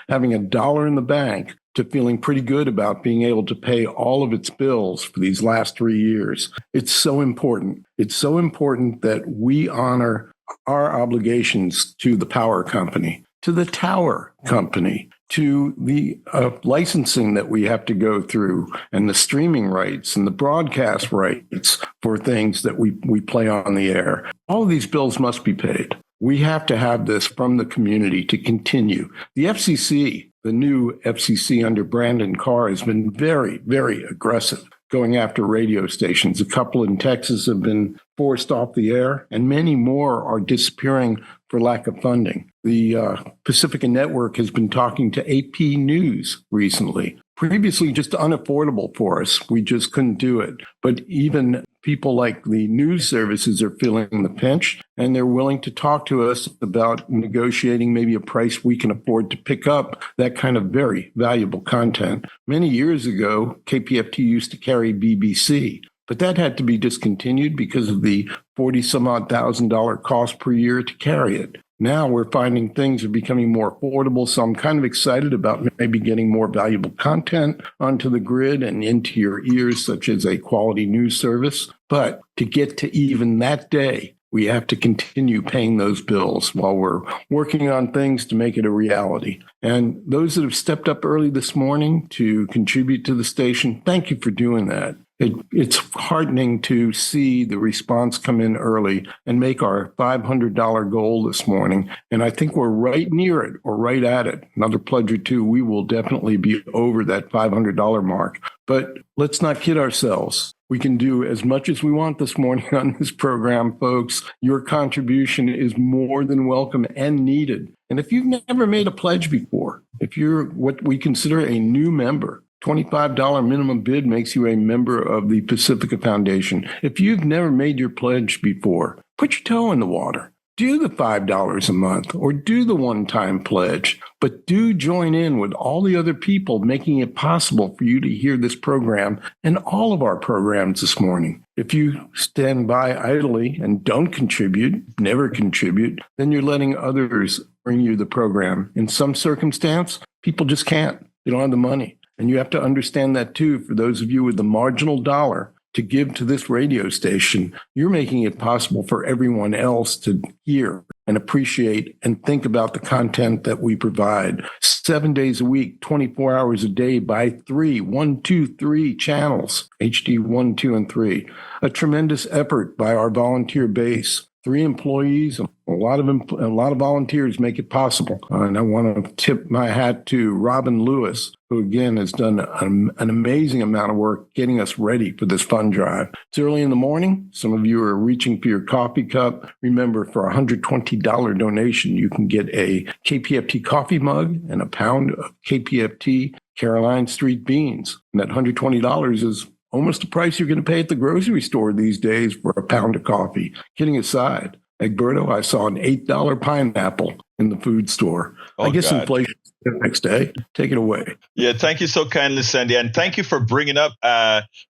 having $1 in the bank to feeling pretty good about being able to pay all of its bills for these last 3 years. It's so important. It's so important that we honor our obligations to the power company, to the tower company, to the licensing that we have to go through, and the streaming rights and the broadcast rights for things that we play on the air. All of these bills must be paid. We have to have this from the community to continue. The FCC, the new FCC under Brandon Carr, has been very, very aggressive going after radio stations. A couple in Texas have been forced off the air, and many more are disappearing for lack of funding. The Pacifica Network has been talking to AP News recently. Previously, just unaffordable for us. We just couldn't do it. But even people like the news services are feeling the pinch, and they're willing to talk to us about negotiating maybe a price we can afford to pick up that kind of very valuable content. Many years ago, KPFT used to carry BBC, but that had to be discontinued because of the $40,000 cost per year to carry it. Now we're finding things are becoming more affordable, so I'm kind of excited about maybe getting more valuable content onto the grid and into your ears, such as a quality news service. But to get to even that day, we have to continue paying those bills while we're working on things to make it a reality. And those that have stepped up early this morning to contribute to the station, thank you for doing that. It's heartening to see the response come in early and make our $500 goal this morning. And I think we're right near it or right at it. Another pledge or two, we will definitely be over that $500 mark. But let's not kid ourselves. We can do as much as we want this morning on this program, folks. Your contribution is more than welcome and needed. And if you've never made a pledge before, if you're what we consider a new member, $25 minimum bid makes you a member of the Pacifica Foundation. If you've never made your pledge before, put your toe in the water. Do the $5 a month or do the one-time pledge, but do join in with all the other people making it possible for you to hear this program and all of our programs this morning. If you stand by idly and don't contribute, never contribute, then you're letting others bring you the program. In some circumstance, people just can't. They don't have the money. And you have to understand that, too, for those of you with the marginal dollar to give to this radio station, you're making it possible for everyone else to hear and appreciate and think about the content that we provide. 7 days a week, 24 hours a day by 3 channels, HD 1, 2, and 3. A tremendous effort by our volunteer base. 3 employees, a lot of volunteers make it possible. And I want to tip my hat to Robin Lewis, who again has done an amazing amount of work getting us ready for this fund drive. It's early in the morning. Some of you are reaching for your coffee cup. Remember, for a $120 donation, you can get a KPFT coffee mug and a pound of KPFT Caroline Street beans. And that $120 is almost the price you're going to pay at the grocery store these days for a pound of coffee. Kidding aside, Egberto, I saw an $8 pineapple in the food store. I guess God. Inflation the next day. Take it away. Yeah, thank you so kindly, Sandy. And thank you for bringing up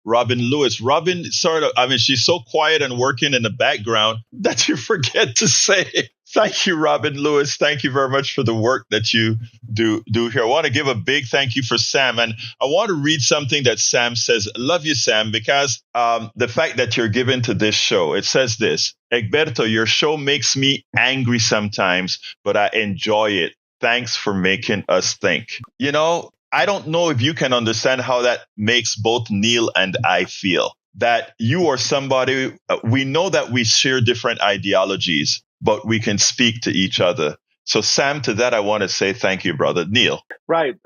Robin Lewis. Robin, she's so quiet and working in the background that you forget to say thank you, Robin Lewis. Thank you very much for the work that you do here. I want to give a big thank you for Sam. And I want to read something that Sam says. Love you, Sam, because the fact that you're given to this show, it says this: Egberto, your show makes me angry sometimes, but I enjoy it. Thanks for making us think. You know, I don't know if you can understand how that makes both Neil and I feel. That you are somebody, we know that we share different ideologies, but we can speak to each other. So, Sam, to that, I want to say thank you, brother. Neil. Right.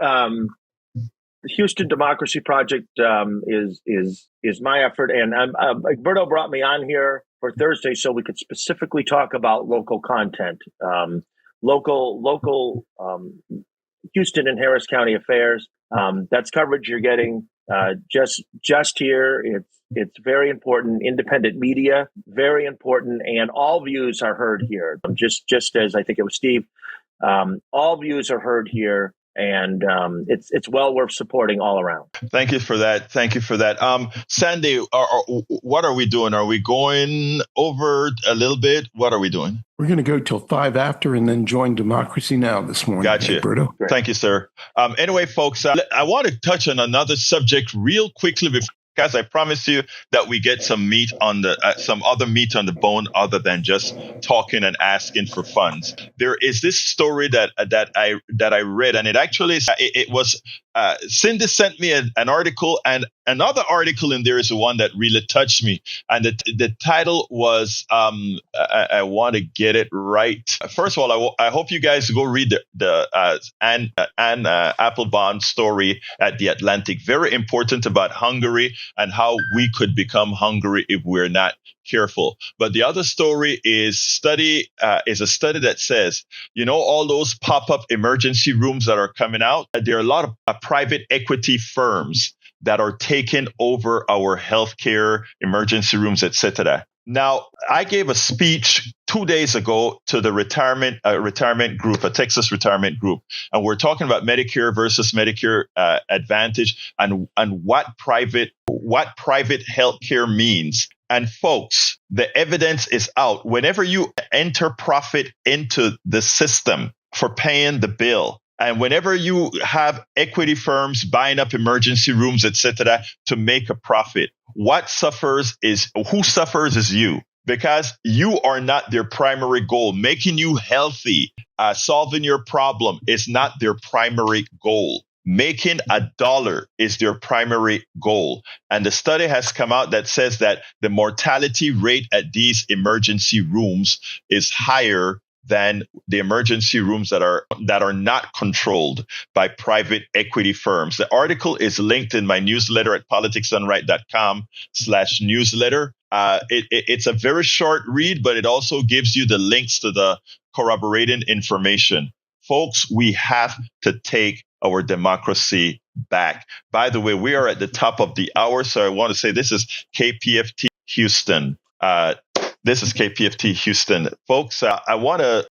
The Houston Democracy Project is my effort, and Egberto brought me on here for Thursday so we could specifically talk about local content, local Houston and Harris County affairs. That's coverage you're getting just here. It's very important. Independent media, very important, and all views are heard here. Just as I think it was Steve, all views are heard here. And it's well worth supporting all around. Thank you for that. Sandy, what are we doing? Are we going over a little bit? What are we doing? We're going to go till 5 after and then join Democracy Now! This morning. Gotcha. Egberto. Thank you, sir. Anyway, folks, I want to touch on another subject real quickly because I promise you that we get some some other meat on the bone other than just talking and asking for funds. There is this story that I read, and it was Cindy sent me an article, and another article in there is the one that really touched me. And the title was I want to get it right. First of all, I hope you guys go read the Anne Applebaum story at The Atlantic. Very important about Hungary and how we could become Hungary if we're not careful. But the other story is a study that says, all those pop-up emergency rooms that are coming out, there are a lot of private equity firms that are taking over our healthcare emergency rooms, etc. Now, I gave a speech 2 days ago to the retirement group, a Texas retirement group, and we're talking about Medicare versus Medicare Advantage and what private healthcare means. And folks, the evidence is out. Whenever you enter profit into the system for paying the bill, and whenever you have equity firms buying up emergency rooms, etc., to make a profit, who suffers is you, because you are not their primary goal. Making you healthy, solving your problem is not their primary goal. Making $1 is their primary goal. And the study has come out that says that the mortality rate at these emergency rooms is higher than the emergency rooms that are not controlled by private equity firms. The article is linked in my newsletter at politicsdoneright.com/newsletter. It's a very short read, but it also gives you the links to the corroborating information. Folks, we have to take our democracy back. By the way, we are at the top of the hour, so I want to say this is KPFT Houston. This is KPFT Houston, folks. I want to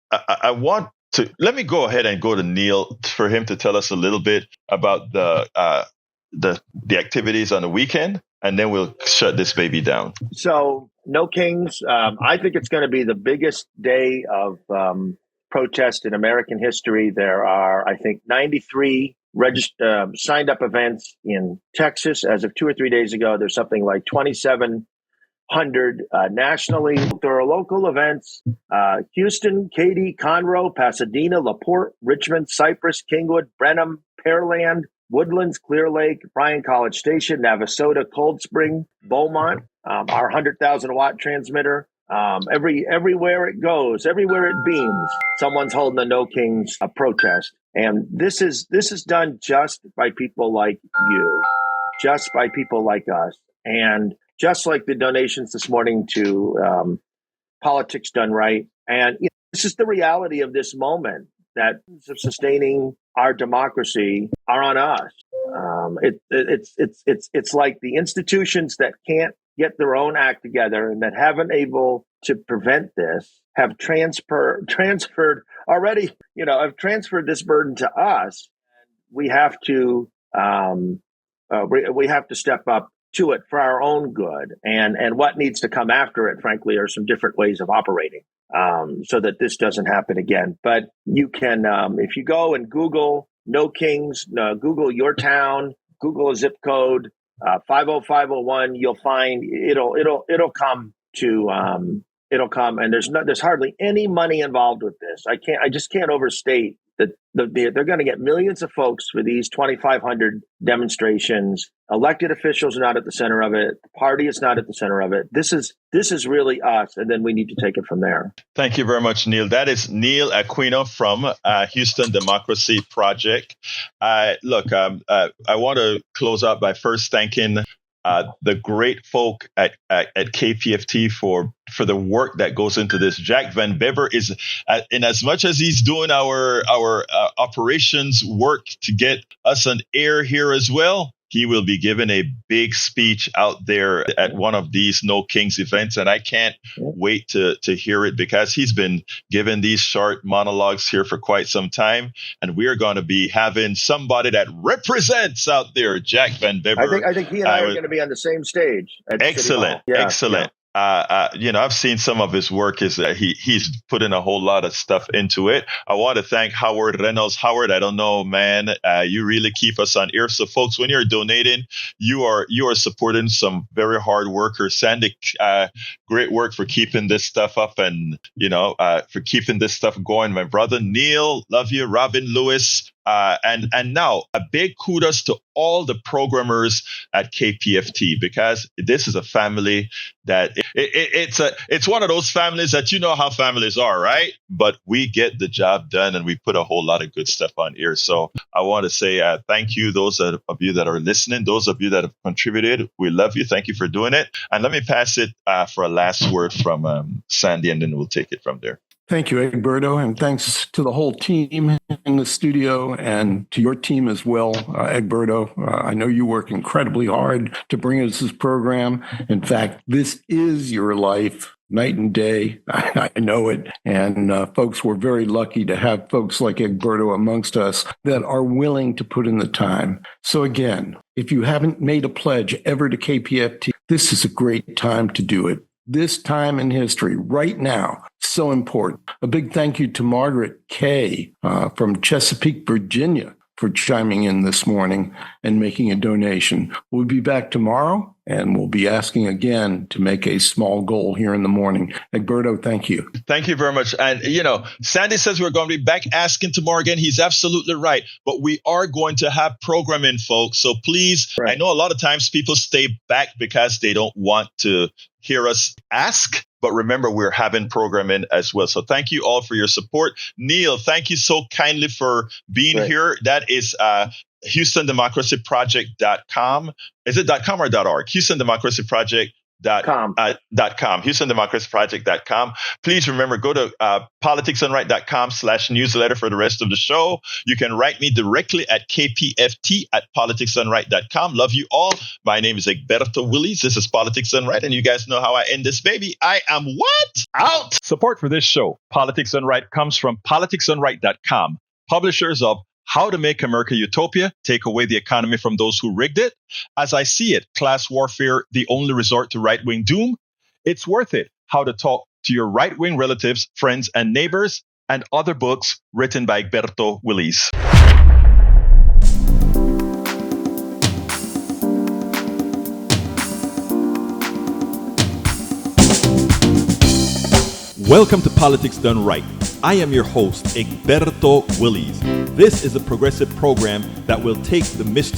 let me go ahead and go to Neil for him to tell us a little bit about the activities on the weekend, and then we'll shut this baby down. So, no Kings. I think it's going to be the biggest day of protest in American history. There are, I think, 93 signed up events in Texas as of 2 or 3 days ago. There's something like 2,700 nationally. There are local events: Houston, Katy, Conroe, Pasadena, LaPorte, Richmond, Cypress, Kingwood, Brenham, Pearland, Woodlands, Clear Lake, Bryan College Station, Navasota, Cold Spring, Beaumont, our 100,000 watt transmitter. Everywhere it goes, everywhere it beams, someone's holding a No Kings protest. And this is done just by people like you, just by people like us. And just like the donations this morning to Politics Done Right. And this is the reality of this moment, that sustaining our democracy are on us. It's like the institutions that can't get their own act together and that haven't able to prevent this have transferred already, have transferred this burden to us. We have to step up to it for our own good. And what needs to come after it, frankly, are some different ways of operating so that this doesn't happen again. But you can, if you go and Google No Kings, Google your town, Google a zip code, 50501, you'll find it'll come to it'll come. And there's hardly any money involved with this. I just can't overstate that they're going to get millions of folks for these 2,500 demonstrations. Elected officials are not at the center of it. The party is not at the center of it. This is really us, and then we need to take it from there. Thank you very much, Neil. That is Neil Aquino from Houston Democracy Project. I want to close out by first thanking the great folk at KPFT for the work that goes into this. Jack Van Bever is, in as much as he's doing our operations work to get us on air here as well, he will be giving a big speech out there at one of these No Kings events. And I can't wait to hear it, because he's been giving these short monologues here for quite some time. And we're going to be having somebody that represents out there, Jack Van Bever. I think he and I are going to be on the same stage. Excellent. Excellent. Yeah. I've seen some of his work. He's put in a whole lot of stuff into it. I want to thank Howard Reynolds. Howard, I don't know, man, you really keep us on air. So folks, when you're donating, you are supporting some very hard workers. Sandy, great work for keeping this stuff up and, for keeping this stuff going. My brother, Neil, love you. Robin Lewis. And now a big kudos to all the programmers at KPFT, because this is a family that it's one of those families that how families are, right? But we get the job done and we put a whole lot of good stuff on here. So I want to say thank you, those of you that are listening, those of you that have contributed. We love you. Thank you for doing it. And let me pass it for a last word from Sandy, and then we'll take it from there. Thank you, Egberto, and thanks to the whole team in the studio and to your team as well, Egberto. I know you work incredibly hard to bring us this program. In fact, this is your life, night and day. I know it. And folks, we're very lucky to have folks like Egberto amongst us that are willing to put in the time. So again, if you haven't made a pledge ever to KPFT, this is a great time to do it. This time in history, right now, so important. A big thank you to Margaret Kay from Chesapeake, Virginia, for chiming in this morning and making a donation. We'll be back tomorrow, and we'll be asking again to make a small goal here in the morning. Egberto, thank you. Thank you very much. And, Sandy says we're going to be back asking tomorrow again. He's absolutely right. But we are going to have programming, folks. So please, right. I know a lot of times people stay back because they don't want to hear us ask. But remember, we're having programming as well. So thank you all for your support. Neil, thank you so kindly for being here. That is HoustonDemocracyProject.com. Is it .com or .org? HoustonDemocracyProject.com. HoustonDemocracyProject.com. Please remember, go to politicsdoneright.com/newsletter for the rest of the show. You can write me directly at kpft@politicsdoneright.com. Love you all. My name is Egberto Willies. This is Politics Done Right, and you guys know how I end this baby. I am what? Out! Support for this show, Politics Done Right, comes from politicsdoneright.com, publishers of How to Make America Utopia, Take Away the Economy from Those Who Rigged It. As I See It, Class Warfare, the Only Resort to Right-Wing Doom. It's Worth It, How to Talk to Your Right-Wing Relatives, Friends, and Neighbors, and other books written by Egberto Willies. Welcome to Politics Done Right. I am your host, Egberto Willies. This is a progressive program that will take the mystery